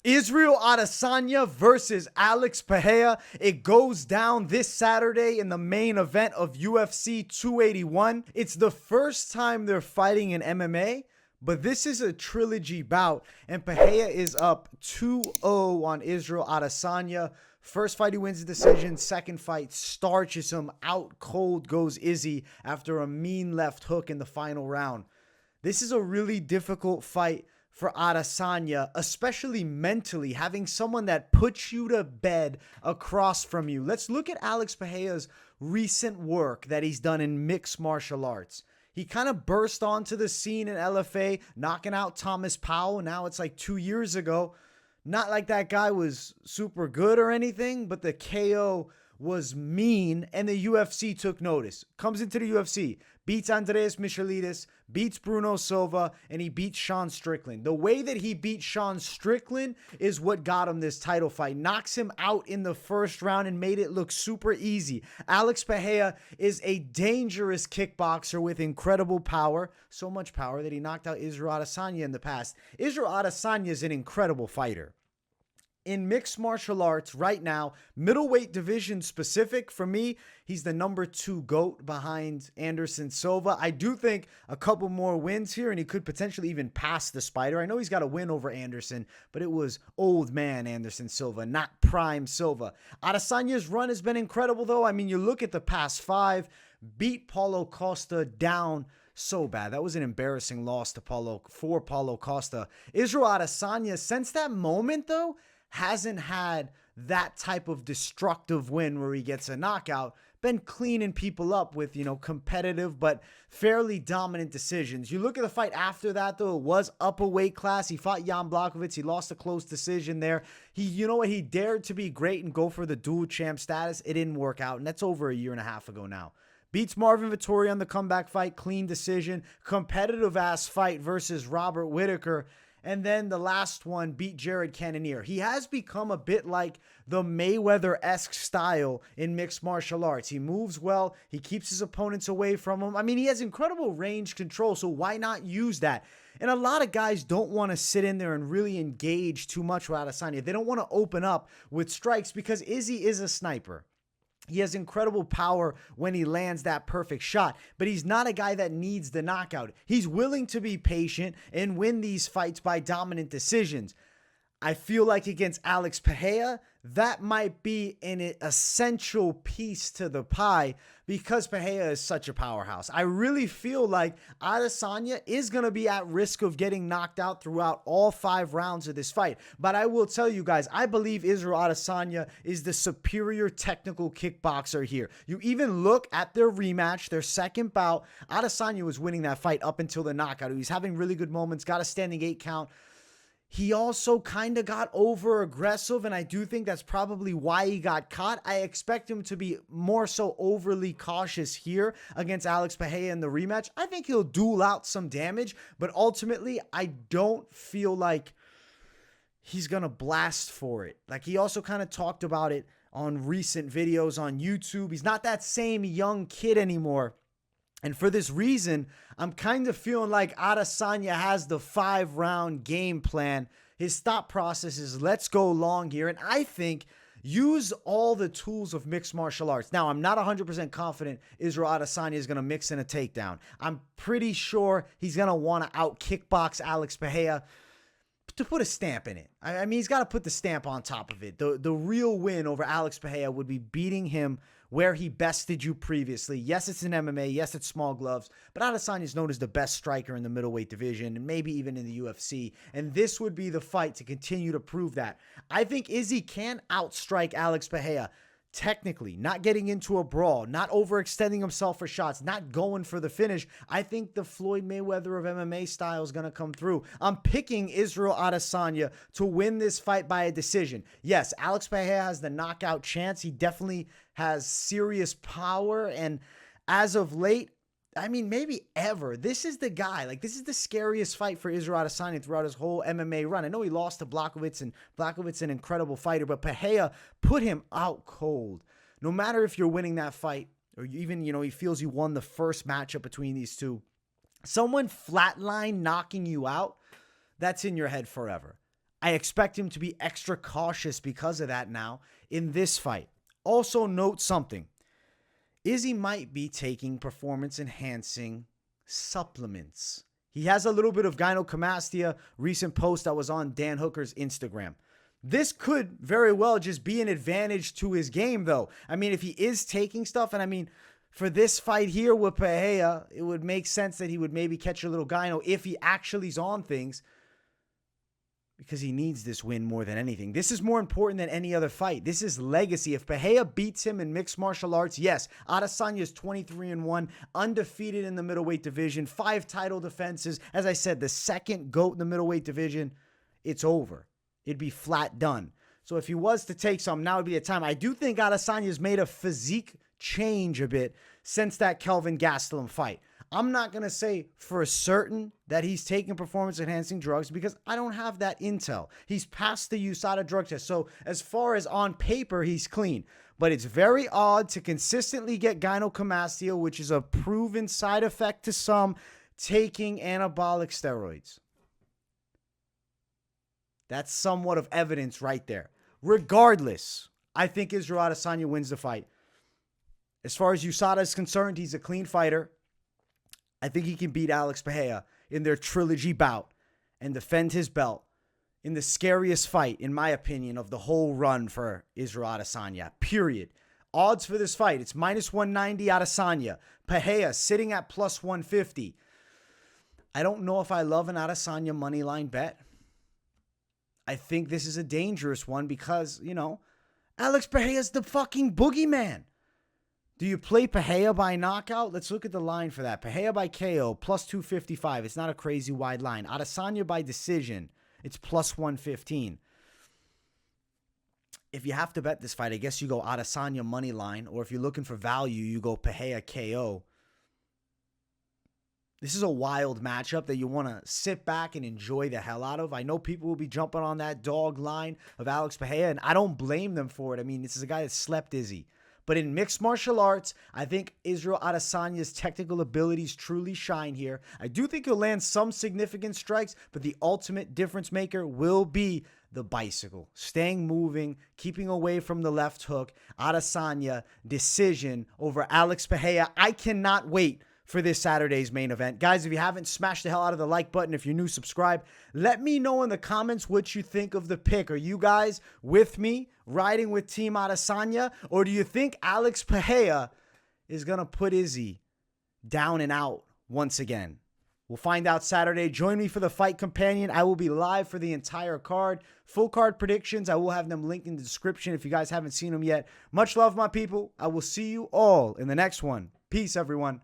Israel Adesanya versus Alex Pereira. It goes down this Saturday in the main event of UFC 281. It's the first time they're fighting in MMA, but this is a trilogy bout, and Pereira is up 2-0 on Israel Adesanya. First fight, he wins the decision. Second fight, starches him out cold, goes Izzy after a mean left hook in the final round. This is a really difficult fight for Adesanya, especially mentally, having someone that puts you to bed across from you. Let's look at Alex Pereira's recent work that he's done in mixed martial arts. He kind of burst onto the scene in LFA, knocking out Thomas Powell. Now it's like 2 years ago. Not like that guy was super good or anything, but the KO was mean, and the UFC took notice. Comes into the UFC, beats Andreas Michelides, beats Bruno Silva, and he beats Sean Strickland. The way that he beat Sean Strickland is what got him this title fight. Knocks him out in the first round and made it look super easy. Alex Pereira is a dangerous kickboxer with incredible power. So much power that he knocked out Israel Adesanya in the past. Israel Adesanya is an incredible fighter. In mixed martial arts right now, middleweight division specific, for me, he's the number 2 GOAT behind Anderson Silva. I do think a couple more wins here, and he could potentially even pass the Spider. I know he's got a win over Anderson, but it was old man Anderson Silva, not prime Silva. Adesanya's run has been incredible, though. I mean, you look at the past 5, beat Paulo Costa down so bad. That was an embarrassing loss to Paulo Costa. Israel Adesanya, since that moment, though, hasn't had that type of destructive win where he gets a knockout. Been cleaning people up with, competitive but fairly dominant decisions. You look at the fight after that, though, it was up a weight class. He fought Jan Blachowicz. He lost a close decision there. He dared to be great and go for the dual champ status. It didn't work out, and that's over a year and a half ago now. Beats Marvin Vettori on the comeback fight, clean decision, competitive-ass fight versus Robert Whittaker. And then the last one, beat Jared Cannonier. He has become a bit like the Mayweather-esque style in mixed martial arts. He moves well. He keeps his opponents away from him. I mean, he has incredible range control, so why not use that? And a lot of guys don't want to sit in there and really engage too much with Adesanya. They don't want to open up with strikes because Izzy is a sniper. He has incredible power when he lands that perfect shot, but he's not a guy that needs the knockout. He's willing to be patient and win these fights by dominant decisions. I feel like against Alex Pereira, that might be an essential piece to the pie because Pereira is such a powerhouse. I really feel like Adesanya is going to be at risk of getting knocked out throughout all 5 rounds of this fight. But I will tell you guys, I believe Israel Adesanya is the superior technical kickboxer here. You even look at their rematch, their second bout, Adesanya was winning that fight up until the knockout. He was having really good moments, got a standing 8 count. He also kind of got over aggressive, and I do think that's probably why he got caught. I expect him to be more so overly cautious here against Alex Pereira in the rematch. I think he'll duel out some damage, but ultimately, I don't feel like he's going to blast for it. Like, he also kind of talked about it on recent videos on YouTube. He's not that same young kid anymore. And for this reason, I'm kind of feeling like Adesanya has the 5-round game plan. His thought process is, let's go long here. And I think use all the tools of mixed martial arts. Now, I'm not 100% confident Israel Adesanya is going to mix in a takedown. I'm pretty sure he's going to want to out-kickbox Alex Pereira to put a stamp in it. I mean, he's got to put the stamp on top of it. The real win over Alex Pereira would be beating him where he bested you previously. Yes, it's in MMA. Yes, it's small gloves. But Adesanya is known as the best striker in the middleweight division and maybe even in the UFC. And this would be the fight to continue to prove that. I think Izzy can outstrike Alex Pereira. Technically, not getting into a brawl, not overextending himself for shots, not going for the finish. I think the Floyd Mayweather of MMA style is going to come through. I'm picking Israel Adesanya to win this fight by a decision. Yes, Alex Pereira has the knockout chance. He definitely has serious power, and as of late, I mean, maybe ever, this is the guy. Like, this is the scariest fight for Israel Adesanya throughout his whole MMA run. I know he lost to Blachowicz, and Blachowicz an incredible fighter, but Pereira put him out cold. No matter if you're winning that fight, or even, he feels you won the first matchup between these two, someone flatline knocking you out, that's in your head forever. I expect him to be extra cautious because of that now in this fight. Also note something. Izzy might be taking performance-enhancing supplements. He has a little bit of gynecomastia, recent post that was on Dan Hooker's Instagram. This could very well just be an advantage to his game, though. I mean, if he is taking stuff, and I mean, for this fight here with Pereira, it would make sense that he would maybe catch a little gyno if he actually is on things, because he needs this win more than anything. This is more important than any other fight. This is legacy. If Pereira beats him in mixed martial arts, yes, Adesanya is 23-1, undefeated in the middleweight division, 5 title defenses. As I said, the second GOAT in the middleweight division, it's over. It'd be flat done. So if he was to take some, now would be the time. I do think Adesanya's made a physique change a bit since that Kelvin Gastelum fight. I'm not going to say for certain that he's taking performance-enhancing drugs because I don't have that intel. He's passed the USADA drug test. So as far as on paper, he's clean. But it's very odd to consistently get gynecomastia, which is a proven side effect to some, taking anabolic steroids. That's somewhat of evidence right there. Regardless, I think Israel Adesanya wins the fight. As far as USADA is concerned, he's a clean fighter. I think he can beat Alex Pereira in their trilogy bout and defend his belt in the scariest fight, in my opinion, of the whole run for Israel Adesanya, period. Odds for this fight, it's -190 Adesanya. Pereira sitting at +150. I don't know if I love an Adesanya money line bet. I think this is a dangerous one because, you know, Alex Pereira's the fucking boogeyman. Do you play Pereira by knockout? Let's look at the line for that. Pereira by KO, +255. It's not a crazy wide line. Adesanya by decision, it's +115. If you have to bet this fight, I guess you go Adesanya money line, or if you're looking for value, you go Pereira KO. This is a wild matchup that you want to sit back and enjoy the hell out of. I know people will be jumping on that dog line of Alex Pereira, and I don't blame them for it. I mean, this is a guy that slept Izzy. But in mixed martial arts, I think Israel Adesanya's technical abilities truly shine here. I do think he'll land some significant strikes, but the ultimate difference maker will be the bicycle. Staying moving, keeping away from the left hook. Adesanya, decision over Alex Pereira. I cannot wait for this Saturday's main event. Guys, if you haven't, smash the hell out of the like button. If you're new, subscribe. Let me know in the comments what you think of the pick. Are you guys with me, riding with Team Adesanya, or do you think Alex Pereira is going to put Izzy down and out once again? We'll find out Saturday. Join me for the Fight Companion. I will be live for the entire card. Full card predictions, I will have them linked in the description if you guys haven't seen them yet. Much love, my people. I will see you all in the next one. Peace, everyone.